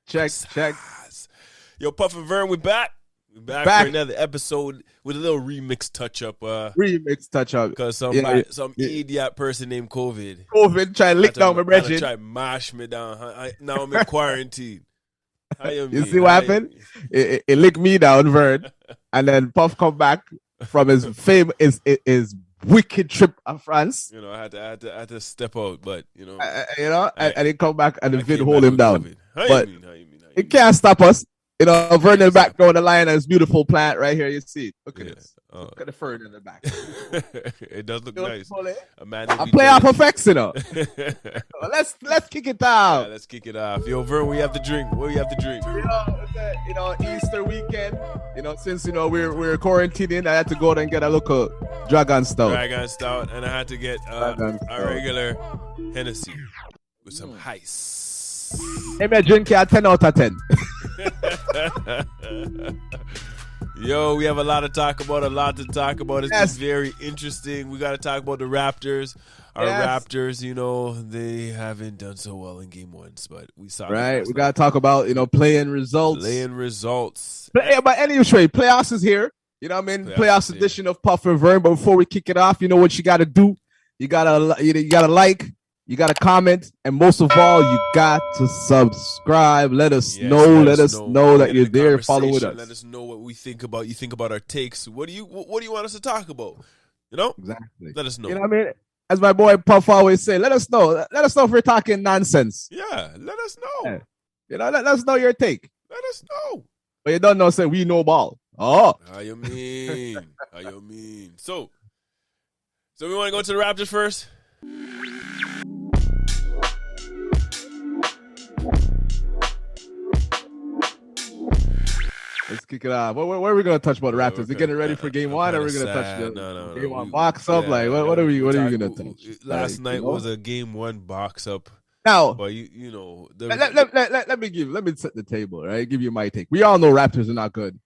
Check. Yo, Puff and Vern, we back. We're back for another episode with a little remix touch-up. Because some idiot person named COVID try to lick down my brethren. Try to mash me down. Now I'm in quarantine. You see what happened? It licked me down, Vern. And then Puff come back from his his wicked trip to France. You know, I had to step out, but and he come back and the vid hold him down. How you mean? It can't stop us. You know, Vern in the back down the line, this beautiful plant right here. You see it. Look at this. Look at the fern in the back. It does look nice. I play off effects, Let's kick it off. Yeah, let's kick it off. Yo, Vern, we have to drink. What do you have to drink? Easter weekend. Since we're quarantining, I had to go and get a local Dragon Stout. And I had to get a regular Hennessy with some ice. Hey, me drink here 10 out of 10. Yo, we have a lot to talk about. It's very interesting. We got to talk about the Raptors. Raptors, they haven't done so well in game ones, but we saw right. We got to talk about, playing results. But anyway, playoffs is here. You know what I mean? Playoffs edition of Puff and Vern. But before we kick it off, you know what you got to do? You got to like. You got to comment, and most of all, you got to subscribe. Let us know that you're there. Follow with us. Let us know what we think about. You think about our takes. What do you want us to talk about? Exactly. Let us know. You know what I mean? As my boy Puff always say, let us know. Let us know if we're talking nonsense. Yeah, let us know. Yeah. Let us know your take. Let us know. But you don't know, say we know ball. Oh, how you mean? So we want to go to the Raptors first. Let's kick it off. Where are we going to touch about the Raptors? They're getting ready for game one, or are we going to touch the game one box up? What are we going to touch? Last night was a game one box up. Now, but let me set the table, right? Give you my take. We all know Raptors are not good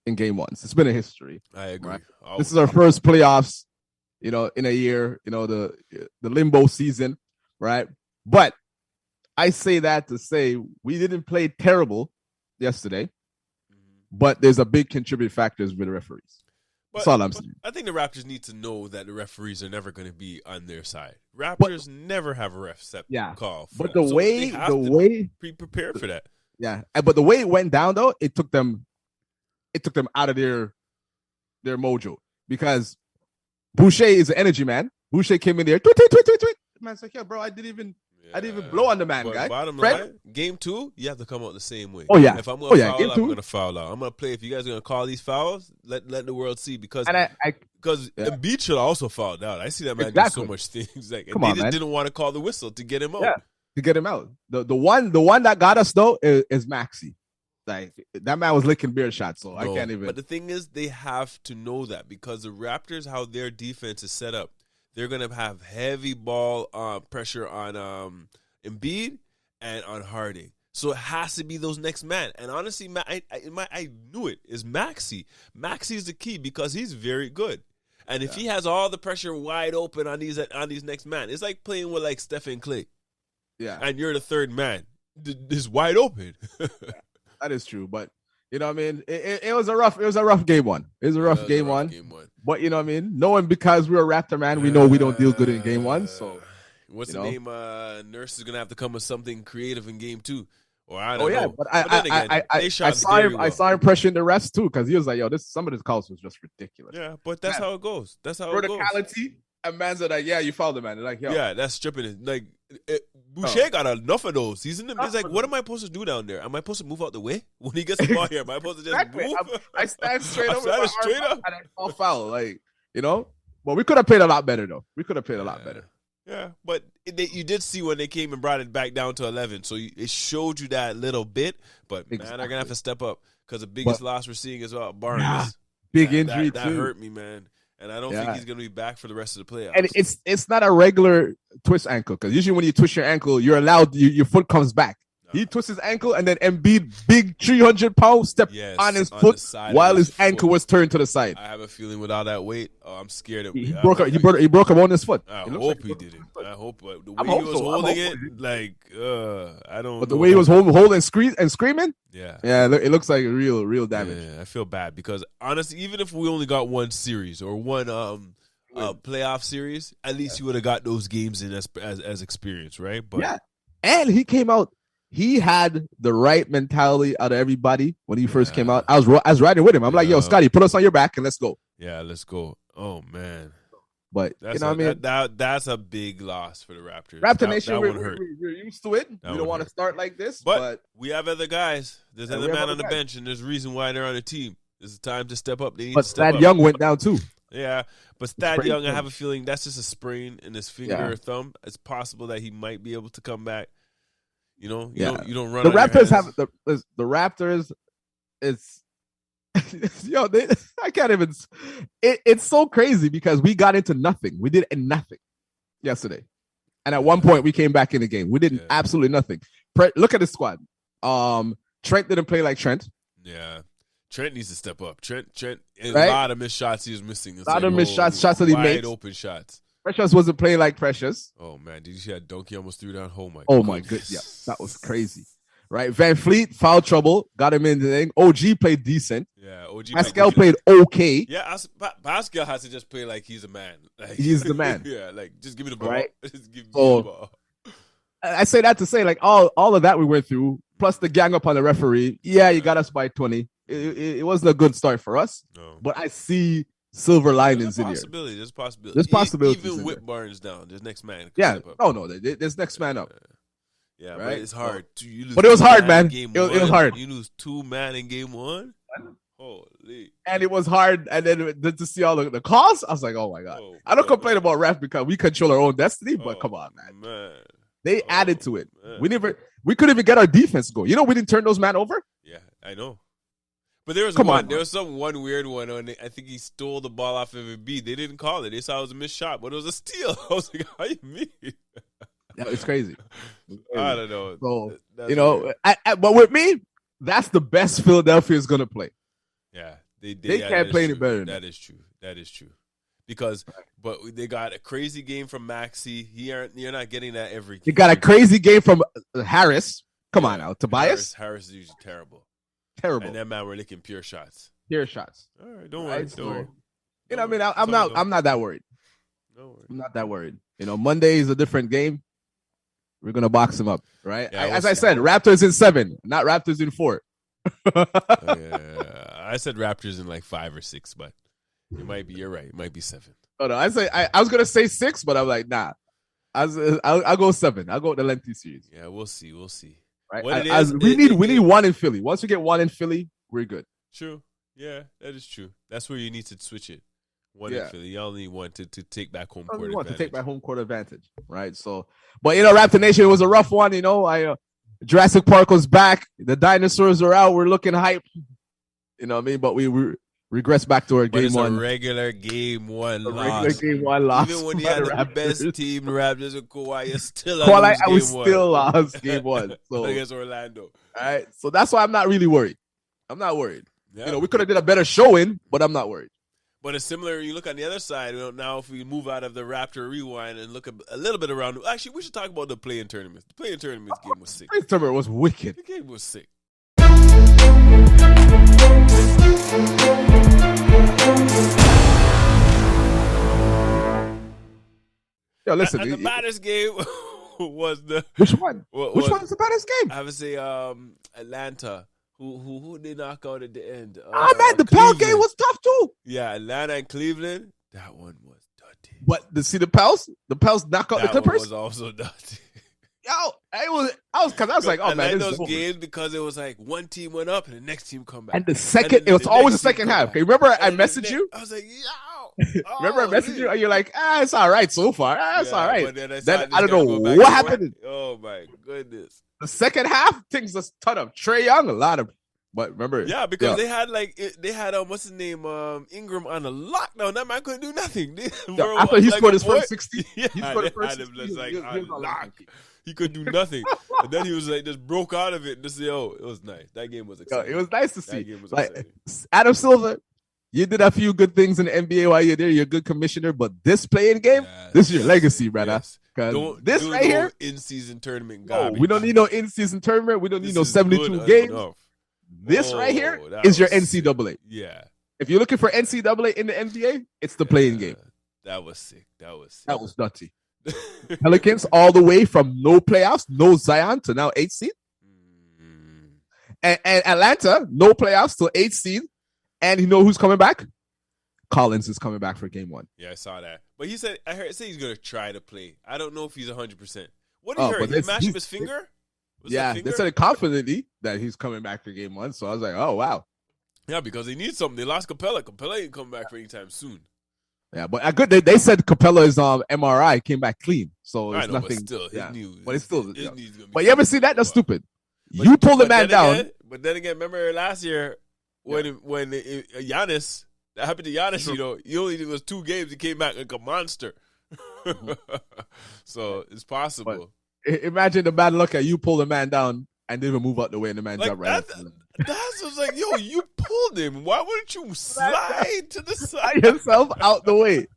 in game ones. It's been a history. I agree. Right? This is our first playoffs, in a year, the limbo season, right? But I say that to say we didn't play terrible yesterday. But there's a big contributing factors with the referees. That's all I'm saying. I think the Raptors need to know that the referees are never going to be on their side. Raptors never have a ref set call. But the way be prepared for that. Yeah, but the way it went down though, it took them out of their mojo because Boucher is an energy man. Boucher came in there, tweet. Man's like, yeah, bro, I didn't even blow on the man, guy. Bottom line, game 2, you have to come out the same way. Oh, yeah. If I'm going to foul out, I'm going to foul out. I'm going to play. If you guys are going to call these fouls, let the world see. Because Embiid should also fouled out. I see that man do so much things. They didn't want to call the whistle to get him out. Yeah, to get him out. The one that got us, though, is Maxey. Like, that man was licking beer shots, so I can't even. But the thing is, they have to know that because the Raptors, how their defense is set up, they're going to have heavy ball pressure on Embiid and on Harden. So it has to be those next man. And honestly, I knew it. Is Maxey. Maxey is the key because he's very good. And if he has all the pressure wide open on these next man, it's like playing with like Stephen Clay. Yeah. And you're the third man. It's wide open. That is true. But you know what I mean? It was a rough game one. It was a rough game one. But you know what I mean? Knowing because we're a Raptor man, we know we don't deal good in game one. So what's the name? Nurse is gonna have to come with something creative in game 2. Or I don't know. But I saw him pressuring the refs too, because he was like, yo, some of this calls was just ridiculous. Yeah, but that's how it goes. That's how it goes. Verticality, and man's like, yeah, you fouled the man. They're like, yo. Yeah, that's stripping it. Like Boucher got enough of those. He's like, what am I supposed to do down there? Am I supposed to move out the way when he gets the ball here? Am I supposed to just move? I stand straight up and I fall foul. Like, Well, we could have played a lot better though. Yeah, but you did see when they came and brought it back down to 11, so it showed you that little bit. But man, they're gonna have to step up because the biggest loss we're seeing is Barnes. Yeah, big injury that hurt me, man. And I don't think he's gonna be back for the rest of the playoffs. And it's not a regular twist ankle because usually when you twist your ankle, you're allowed your foot comes back. He twists his ankle, and then Embiid, big 300-pound, step on his foot while his ankle was turned to the side. I have a feeling with all that weight, I'm scared of he broke him on his foot. I hope he didn't. I hope the way he was holding it, like I don't. But the way he was holding and screaming, yeah, it looks like real damage. Yeah, I feel bad because honestly, even if we only got one series or one playoff series, at least you would have got those games in as experience, right? But yeah, and he came out. He had the right mentality out of everybody when he first came out. I was riding with him. I'm like, yo, Scotty, put us on your back and let's go. Yeah, let's go. Oh man. But you know what I mean? That's a big loss for the Raptors. Raptor Nation, we're used to it. We don't want to start like this. But we have other guys. There's another man on the bench, and there's a reason why they're on the team. This is time to step up. But Thad Young went down too. Yeah, but Thad Young, I have a feeling that's just a sprain in his finger or thumb. It's possible that he might be able to come back. You know, you don't run. The Raptors have the Raptors. It's I can't even. It's so crazy because we got into nothing. We did nothing yesterday, and at one point we came back in the game. We did absolutely nothing. Look at the squad. Trent didn't play like Trent. Yeah, Trent needs to step up. Trent, a lot of missed shots he was missing. A lot of missed shots that he made. Wide open shots. Precious wasn't playing like Precious. Oh man, did you see that dunk he almost threw down? Oh my goodness, yeah, that was crazy. Right, Van Fleet foul trouble, got him in the thing. OG played decent. Yeah, OG. Pascal played okay. Yeah, Pascal has to just play like he's a man. Like, he's the man. Yeah, like just give me the ball. Right. Just give me the ball. I say that to say like all of that we went through, plus the gang up on the referee. Yeah, you got us by 20. It wasn't a good start for us. No. But I see silver linings in here. There's possibility. There's possibilities. Even with Barnes down, there's next man. Yeah. No. There's next man up. Yeah, right? But it's hard. But it was hard, man. It was hard. You lose 2 man in game 1? Holy. And it was hard. And then to see all the calls, I was like, oh my God. I don't complain about ref because we control our own destiny, but come on, man. They added to it. Man. We couldn't even get our defense going. You know, we didn't turn those men over. Yeah, I know. But there was one weird one. I think he stole the ball off of Embiid. They didn't call it. They saw it was a missed shot, but it was a steal. I was like, how you mean? Yeah, it's crazy. I don't know. So, but with me, that's the best Philadelphia is going to play. Yeah. They can't play any better than that. That is true. Because, but they got a crazy game from Maxey. You're not getting that every game. You got a crazy game from Harris. Come on now. Tobias? Harris is usually terrible. And that man were licking pure shots. Pure shots. All right, don't worry. You know what I mean? I'm not that worried. Don't worry. I'm not that worried. You know, Monday is a different game. We're gonna box them up, right? Yeah, as I said, Raptors in 7, not Raptors in 4. I said Raptors in like 5 or 6, but you're right. It might be 7. Oh no, I was gonna say 6, but I'm like, nah. I'll go 7. I'll go with the lengthy series. Yeah, we'll see. Right? We need 1 in Philly. Once we get 1 in Philly, we're good. True. Yeah, that is true. That's where you need to switch it. 1 in Philly. You only want to take back home court advantage. To take back home court advantage, right? So, but you know, Raptor Nation, it was a rough one. You know, Jurassic Park was back. The dinosaurs are out. We're looking hype. You know what I mean? But we regress back to our game 1. A regular game 1 loss. Regular game 1 loss. Even when you had the best team, the Raptors and Kawhi, you still lost game 1. So against Orlando. All right. So that's why I'm not really worried. I'm not worried. Yeah. You know, we could have did a better showing, but I'm not worried. But it's similar. You look on the other side. Now, if we move out of the Raptor rewind and look a little bit around. Actually, we should talk about the play-in tournaments. The play-in tournaments game was sick. The play-in tournament was wicked. The game was sick. Yo, listen. And the baddest game was the which one? Which one is the baddest game? I would say Atlanta. Who they knock out at the end? Man, the Pels game was tough too. Yeah, Atlanta and Cleveland. That one was dirty. But see the Pels? The Pels knock out the Clippers. That was also dirty. Yo, I was like, oh man, those games because it was like one team went up and the next team come back. And it was always the second half. Okay, remember I messaged you? I was like, yo. Remember I messaged you? And you're like, it's all right so far. It's all right. Then I don't know what happened. Oh my goodness. The second half, things just ton of Trae Young, a lot of. But remember, because they had what's his name, Ingram on a lockdown. That man couldn't do nothing. After he scored his first 60, he scored the first 60. He could do nothing. And then he was like, just broke out of it and just say, oh, it was nice. That game was exciting. It was nice to see. That game was exciting. Adam Silver, you did a few good things in the NBA while you're there. You're a good commissioner, but this playing game, this is your legacy, brother. Yes. This right here, in-season tournament garbage. No, we don't need no in-season tournament. We don't need no 72 games. Enough. This right here is your NCAA. Sick. Yeah. If you're looking for NCAA in the NBA, it's the playing game. That was sick. That was nutty. Pelicans all the way from no playoffs, no Zion to now 8th seed. And Atlanta, no playoffs to 8th seed. And you know who's coming back? Collins is coming back for game 1. Yeah, I saw that. But I heard he's going to try to play. I don't know if he's 100%. What did he hurt? He mashed up his finger? They said it confidently that he's coming back for game 1. So I was like, oh, wow. Yeah, because they need something. They lost Capella. Capella ain't coming back for anytime soon. Yeah, but good. They said Capella's MRI came back clean, so it's nothing. But still, but it's still. But you ever see that? That's stupid. You pull the man down. But then again, remember last year when Giannis, that happened to Giannis. He only was 2 games. He came back like a monster. So it's possible. But imagine the bad luck at you pull the man down and then move out the way and the man jump right. That's just like, yo, you pulled him. Why wouldn't you slide to the side yourself out the way?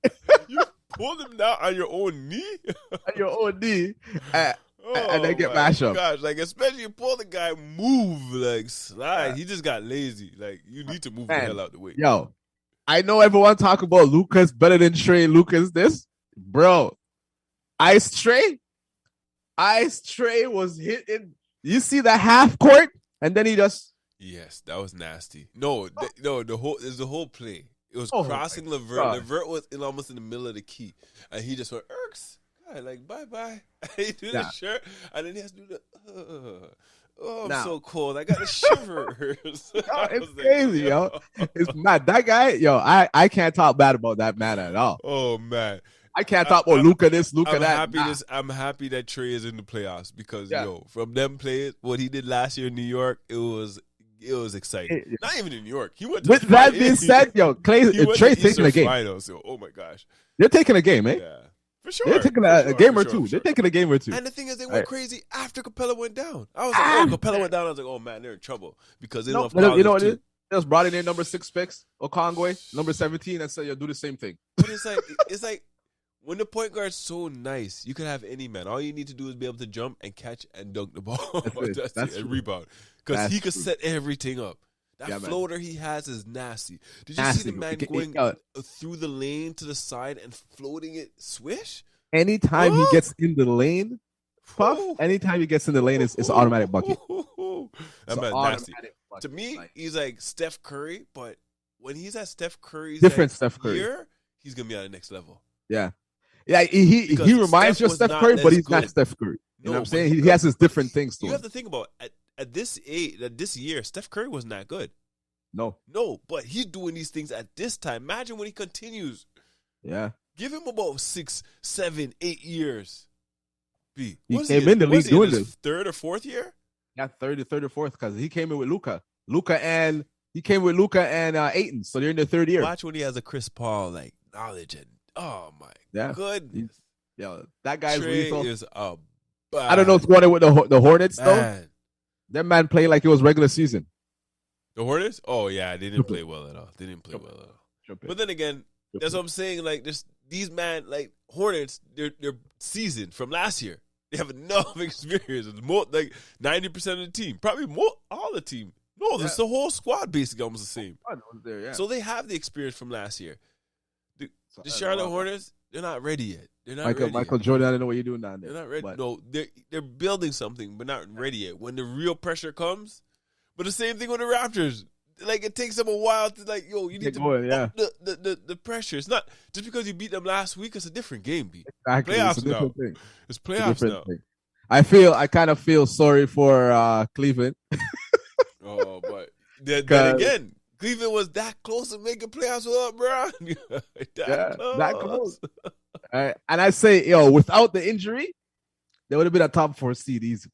You pulled him down on your own knee. On your own knee, and then get mashed up. Gosh, like especially you pull the guy, move like slide. Yeah. He just got lazy. Like you need to move the hell out the way. Yo, I know everyone talk about Luka's better than Trae. Luka's this, bro. Ice Trae was hitting. You see the half court, and then he just. Yes, that was nasty. No, the whole play. It was crossing Levert. Levert was almost in the middle of the key, and he just went irks. God, like bye. He did his shirt, and then he has to do the. I'm so cold. I got the shivers. It's crazy, yo. It's mad. That guy, yo. I can't talk bad about that man at all. Oh man. I can't talk about Luka this, Luka that. I'm happy that Trae is in the playoffs because from them players, what he did last year in New York, it was exciting. Not even in New York. He went to with that being said, yo, Trae's taking a game. Finals, so, oh my gosh, they're taking a game, eh? Yeah, for sure. They're taking a game or two. They're taking a game or two. And the thing is, they went crazy after Capella went down. I was like, Capella went down. I was like, oh man, they're in trouble because they don't have. You know what it is? They just brought in their number 6 picks, Okongwe, number 17, and said, "Yo, do the same thing." But it's like. When the point guard's so nice, you can have any man. All you need to do is be able to jump and catch and dunk the ball. That's and rebound. Because he could set everything up. That floater he has is nasty. Did you see the man going through the lane to the side and floating it swish? Anytime he gets in the lane, anytime he gets in the lane, it's an automatic bucket. That man's nasty. To me, he's like Steph Curry, but when he's at Steph Curry's Steph Curry year, he's going to be at the next level. Yeah. Yeah, he reminds you of Steph Curry, but he's not Steph Curry. You know what I'm saying? He has his different things to him. You have to think about at this age, this year, Steph Curry wasn't that good. No, but he's doing these things at this time. Imagine when he continues. Yeah. Give him about 6, 7, 8 years. He came in the league doing this. 3rd or 4th year? Yeah, third or 4th, because he came in with Luka. He came with Luka and Ayton, so they're in their 3rd year. Watch when he has a Chris Paul like knowledge and oh my goodness. Yo, that guy's lethal. Is I don't know what's going on with the Hornets though. That man played like it was regular season. The Hornets? Oh yeah, they didn't play well at all. But then again, that's what I'm saying. Like these man like Hornets, they're seasoned from last year. They have enough experience. It's more like 90% of the team, probably more all the team. No, this the whole squad basically almost the same. So they have the experience from last year. The Charlotte Hornets, they're not ready yet. They're not ready. Michael Jordan, I don't know what you're doing down there. They're not ready. No, they're building something, but not ready yet. When the real pressure comes, but the same thing with the Raptors. Like it takes them a while to you need to up the pressure. It's not just because you beat them last week. It's a different game, B. Exactly. Playoffs now. It's playoffs now. I kind of feel sorry for Cleveland. Oh, but then again. Cleveland was that close to making playoffs with bro. that close. All right. And I say, without the injury, they would have been a top 4 seed easy.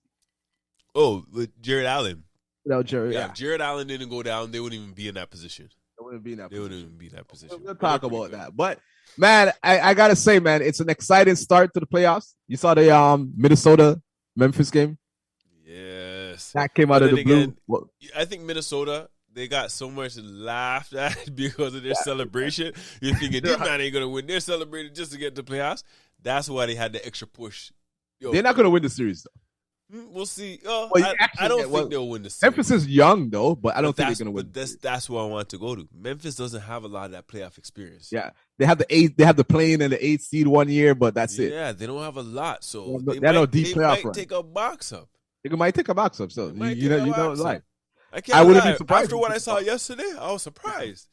Oh, with Jared Allen. Without Jared, if Jared Allen didn't go down, they wouldn't even be in that position. They wouldn't be in that position. We'll talk about that. But, man, I got to say, man, it's an exciting start to the playoffs. You saw the Minnesota Memphis game? Yes. That came out of the blue. I think Minnesota, they got so much laughed at because of their celebration. You're thinking, these man ain't going to win. They're celebrating just to get to the playoffs. That's why they had the extra push. They're not going to win the series, though. We'll see. I don't think they'll win the series. Memphis is young, though, but I don't think they're going to win. But that's where I want to go to. Memphis doesn't have a lot of that playoff experience. Yeah, they have the play-in and the 8th seed 1 year, but that's it. Yeah, they don't have a lot, so they might take a box up. They might take a box up. So you don't like. I wouldn't be surprised after what I saw yesterday. I was surprised.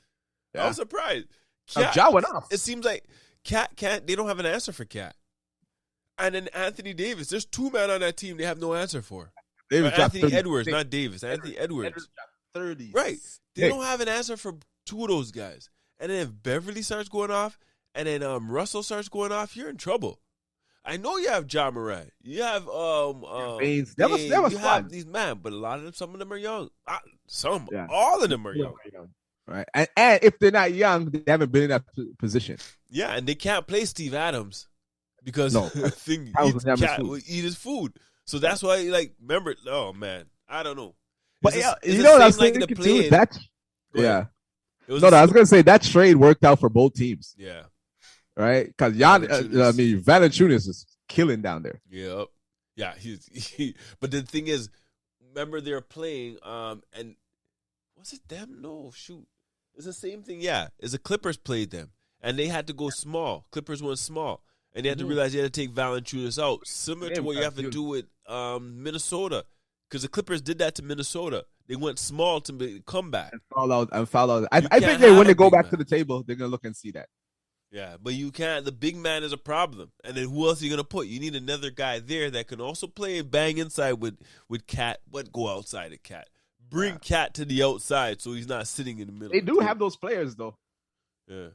Yeah. I was surprised. Ja went off. It seems like Cat can't. They don't have an answer for Cat. And then Anthony Davis. There's 2 men on that team they have no answer for. Anthony Edwards, not Davis. Anthony Edwards. 30. Right. They don't have an answer for 2 of those guys. And then if Beverly starts going off, and then Russell starts going off, you're in trouble. I know you have Ja Morant. You have Baines. You have these men, but some of them are young. All of them are young. Right. And if they're not young, they haven't been in that position. Yeah, and they can't play Steve Adams. Because Cat will eat his food. So that's why, remember, oh, man, I don't know. But you know what I was thinking too? I was going to say that trade worked out for both teams. Yeah. Right? Because Valanciunas is killing down there. Yep. Yeah. But the thing is, remember they're playing, and was it them? No, shoot. It's the same thing. Yeah. It's the Clippers played them, and they had to go small. Clippers went small. And they had to realize they had to take Valanciunas out, similar to what you have to do with Minnesota, because the Clippers did that to Minnesota. They went small to come back and foul out. I think when they go back to the table, they're gonna look and see that. Yeah, but you can't. The big man is a problem, and then who else are you gonna put? You need another guy there that can also play and bang inside with Cat, but go outside of Cat. Bring Cat to the outside so he's not sitting in the middle. They do have those players though. Yeah.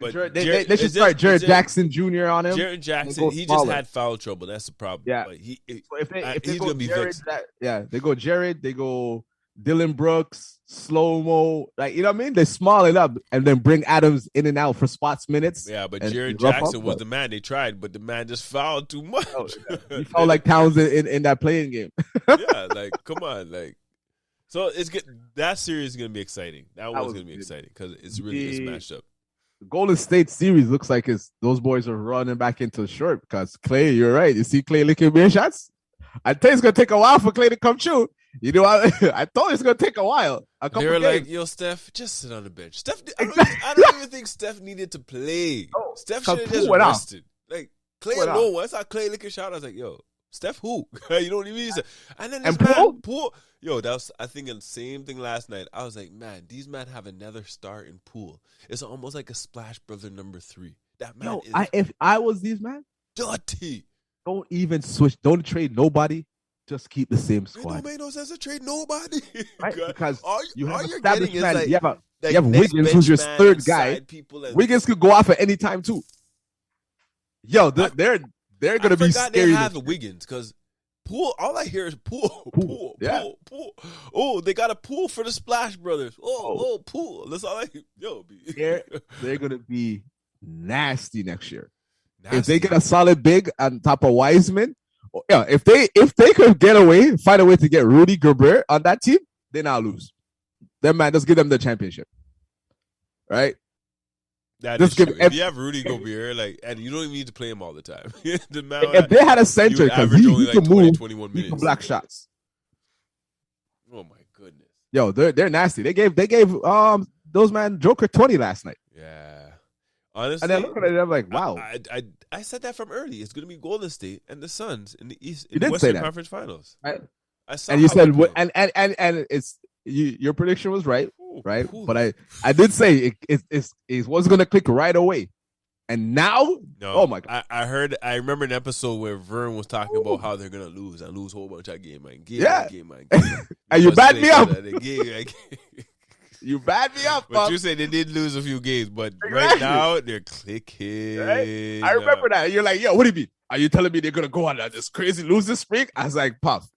But they should start Jared Jackson Jr. on him. Jared Jackson, he just had foul trouble. That's the problem. Yeah. But if he's going to be vexed. They go Jared, they go Dylan Brooks, slow-mo. You know what I mean? They small it up and then bring Adams in and out for spots minutes. Yeah, but Jared Jackson was the man they tried, but the man just fouled too much. He fouled like Towns in that playing game. Yeah, come on. So it's good. That series is going to be exciting. That one's going to be exciting because it's really matched up. The Golden State series looks like those boys are running back into the short because Clay, you're right. You see Clay licking bare shots? I think it's going to take a while for Clay to come true. You know, I thought it's going to take a while. They were like, yo, Steph, just sit on the bench. I don't even think Steph needed to play. No, Steph should have just rested. Clay alone, once I Clay licking shot, I was like, yo, Steph who? You don't even need to. And then this man, Poole. Yo, that was, I think, the same thing last night. I was like, man, these men have another star in Poole. It's almost like a Splash Brother number 3. That man if I was these men, dirty. Don't even switch. Don't trade nobody. Just keep the same squad. It don't make no sense to trade nobody. Right? Because you have established man. Like, you have Wiggins, who's your third guy. Wiggins could go off at any time, too. Yo, they're going to be scary. They have the Wiggins because Poole, all I hear is Poole. Oh, they got a Poole for the Splash Brothers. Poole. That's all I hear. Yo, they're going to be nasty next year. If they get a solid big on top of Wiseman, if they could find a way to get Rudy Gobert on that team, they not lose. Then man, just give them the championship, right? If you have Rudy Gobert, and you don't even need to play him all the time. If they had a center, because he can move, 21 minutes. He can block shots. Oh my goodness! Yo, they're nasty. They gave those man Joker 20 last night. Yeah, honestly, and then looking at it, I'm like, wow. I said that from early. It's going to be Golden State and the Suns in the East, in the Western Conference Finals. I saw, and you said, and it's your prediction was right. Right, but I did say it was going to click right away, and now, oh my god! I remember an episode where Vern was talking about how they're going to lose and lose a whole bunch of game. And you backed me up. You backed me up, but you say they did lose a few games, but right now they're clicking. Right? I remember that. You're like, yo, what do you mean? Are you telling me they're going to go on this crazy losing streak? I was like, Puff.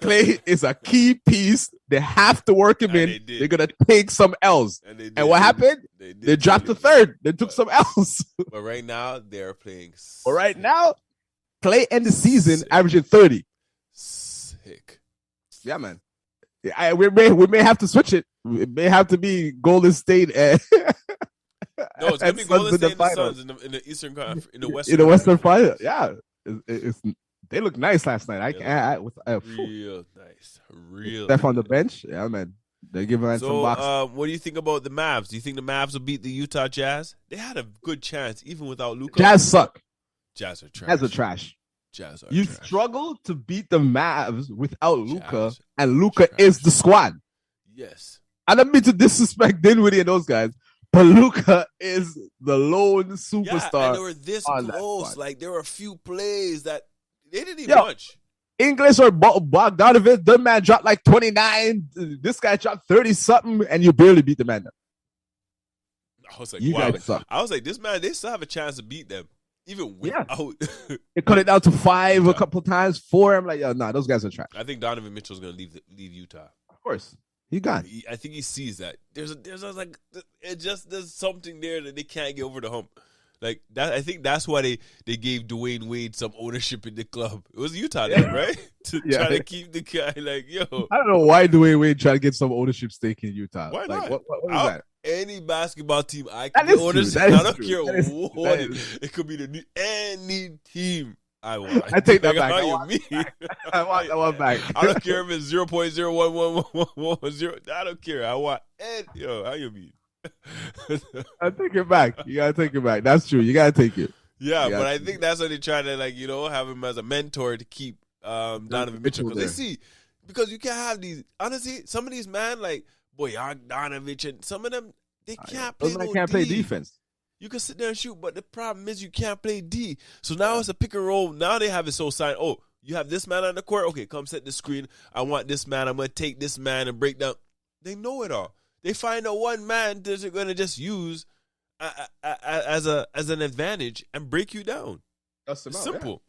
Clay is a key piece. They have to work him in. They're going to take some L's. And what happened? They dropped the third. They took some L's. But right now, they're playing. But right now, Clay ended the season averaging 30. pick. Yeah, man. We may have to switch it. It may have to be Golden State and no, it's gonna be Golden State and the Suns in the Eastern Conference, in the Western Final. Yeah, they look nice last night. Real nice, real. Steph on the bench. Yeah, man. They're giving some box. What do you think about the Mavs? Do you think the Mavs will beat the Utah Jazz? They had a good chance even without Luka. Jazz suck. Jazz are trash. Jazz are trash. You struggle to beat the Mavs without Luka, and Luka is the squad. Yes. I don't mean to disrespect Dinwiddie and those guys, but Luka is the lone superstar. Yeah, and they were this close. Like, there were a few plays that they didn't even touch. English or Bogdanovich, the man dropped like 29. This guy dropped 30-something, and you barely beat the man. I was like, wow. I was like, this man, they still have a chance to beat them. Even without. They cut it down to 5 a couple times, 4. I'm like, those guys are trash. I think Donovan Mitchell's going to leave Utah. Of course. He gone. I think he sees that. There's something there that they can't get over the hump. Like that, I think that's why they gave Dwayne Wade some ownership in the club. It was Utah then, right? To try to keep the guy like, yo. I don't know why Dwayne Wade tried to get some ownership stake in Utah. Why not? What is that? Any basketball team I can get ownership. I don't care what it could be any team. I want. I take that back. I want back. I don't care if it's 0.0111110. I don't care. I want how you mean? I take it back. You gotta take it back. That's true. You gotta take it. Yeah, but I think that's what they try to have him as a mentor to keep Donovan Mitchell because you can't have these. Honestly, some of these Bogdanovich and some of them they can't play. Those can't play defense. You can sit there and shoot, but the problem is you can't play D. So now it's a pick and roll. Now they have it so signed. Oh, you have this man on the court. Okay, come set the screen. I want this man. I'm gonna take this man and break down. They know it all. They find out one man that they're going to just use as an advantage and break you down. That's simple.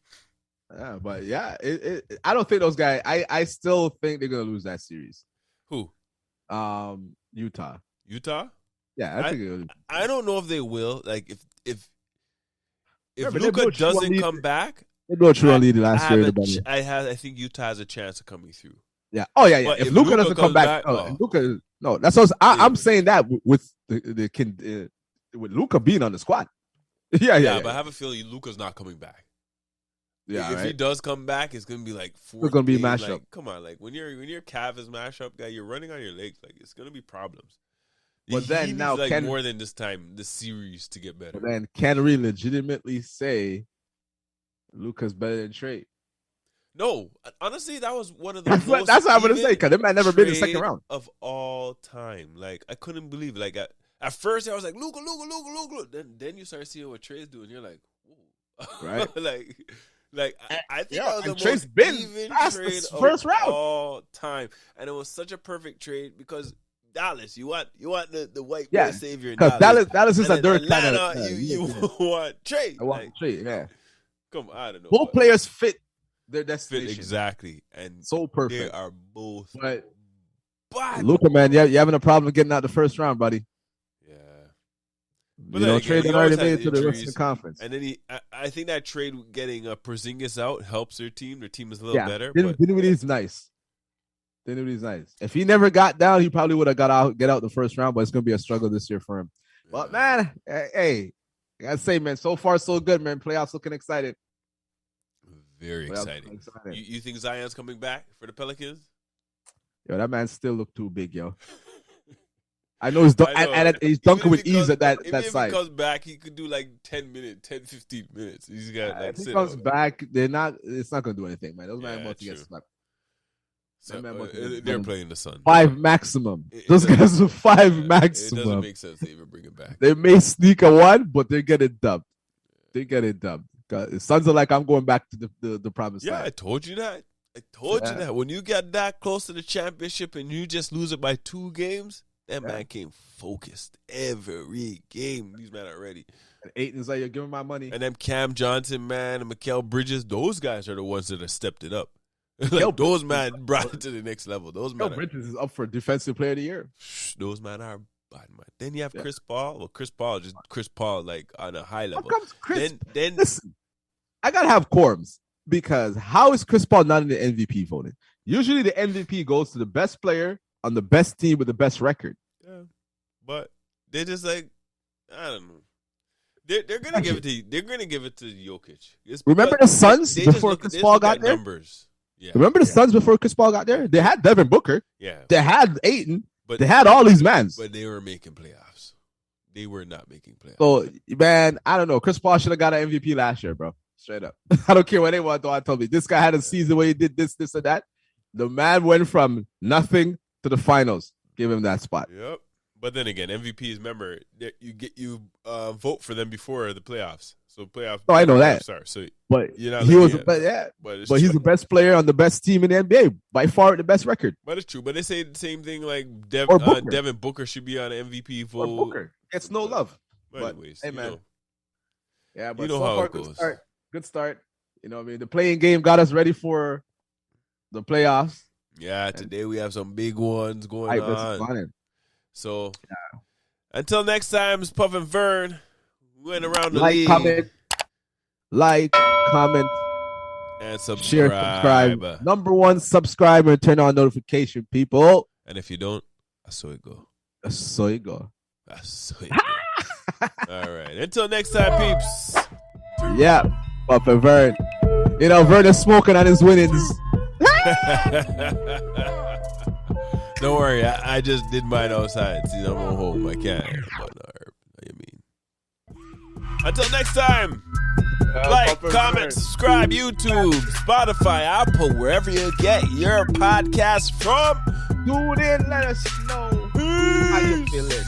Yeah, but I don't think those guys. I still think they're going to lose that series. Who? Utah. Utah? Yeah, I think. I don't know if they will. Like if Luka doesn't come back, they blew a true lead last year. I think Utah has a chance of coming through. Yeah. Oh yeah. But if Luka doesn't come back, Luka. No, that's what I'm saying. That with with Luka being on the squad. Yeah. But I have a feeling Luka's not coming back. Yeah. If he does come back, it's gonna be like 4. It's gonna be mashup. Like, come on, like when your calf is mashup guy, you're running on your legs. Like it's gonna be problems. But then now, more than this series to get better. But then can we legitimately say Luka's better than Trae? No, honestly, that was one of the most that's what I'm gonna say because that man never been in the second round of all time. Like I couldn't believe it. Like at first I was like Luka. Then you start seeing what Trae's doing. You're like, whoa. Right? like I think that was the Trae's most even trade first of round all time, and it was such a perfect trade because Dallas, you want the white boy savior in Dallas. Dallas is a dirt Atlanta, you want Trae. I want Trae. Yeah. Come on, I don't know. Both players fit their destination exactly, and so perfect. They are both. But Luka, man, you having a problem getting out the first round, buddy. Yeah, but Trae already made it to the Western Conference, and then I think that trade getting Porzingis out helps their team. Their team is a little better. Dinwiddie's nice. Dinwiddie's nice. If he never got down, he probably would have get out the first round. But it's gonna be a struggle this year for him. Yeah. But man, hey, I gotta say, man, so far so good, man. Playoffs looking excited. Very exciting. You think Zion's coming back for the Pelicans? Yo, that man still look too big, yo. I know he's dunking with ease at that side. If he comes back, he could do like 10, 15 minutes. He's got if he comes back, it's not gonna do anything, man. Those men about to get slapped. So, they're playing the Sun. 5 maximum. Those guys are 5 maximum. It doesn't make sense to even bring it back. They may sneak a 1, but they get it dubbed. The Suns are like, I'm going back to the promised land. Yeah, I told you that. You that. When you get that close to the championship and you just lose it by 2 games, that man came focused every game. These men are ready. And Ayton's like, you're giving my money. And then Cam Johnson, man, and Mikal Bridges, those guys are the ones that have stepped it up. Like those men brought it to the next level. Those men. Bridges is up for Defensive Player of the Year. Those men are bad, man. Then you have Chris Paul. Well, Chris Paul, like on a high level. How comes listen, I gotta have quorums because how is Chris Paul not in the MVP voting? Usually the MVP goes to the best player on the best team with the best record. Yeah, but they're just like, I don't know. They're gonna give it to Jokic. Remember the Suns before Chris Paul got there? Numbers. Yeah. Remember the Suns before Chris Paul got there? They had Devin Booker. Yeah. They had Ayton. But they had all these mans. But they were making playoffs. They were not making playoffs. So, man, I don't know. Chris Paul should have got an MVP last year, bro. Straight up. I don't care what anyone thought. Told me this guy had a season where he did this, and that. The man went from nothing to the finals. Give him that spot. Yep. But then again, MVPs, remember, you vote for them before the playoffs. So playoffs. Oh, I know that. Start. So but he was, but he's the best player on the best team in the NBA by far, the best record. But it's true. But they say the same thing. Like Devin Booker should be on an MVP vote. Or Booker gets no love. But anyways, hey man, yeah, but you know so how far, it goes. Good start. You know what I mean? The playing game got us ready for the playoffs. Yeah, today we have some big ones going on. So, until next time, it's Puff and Vern. We went around the league. Comment, and subscribe. Share, subscribe. Number one, subscribe and turn on notification, people. And if you don't, I saw it go. I saw it go. All right. Until next time, peeps. Yeah, Puff and Vern. You know, Vern is smoking on his winnings. Don't worry, I just did mine outside. See, I'm home. I can't. But you mean? Until next time, like, comment, subscribe, YouTube, Spotify, Apple, wherever you get your podcast from. Tune in, let us know how you feeling.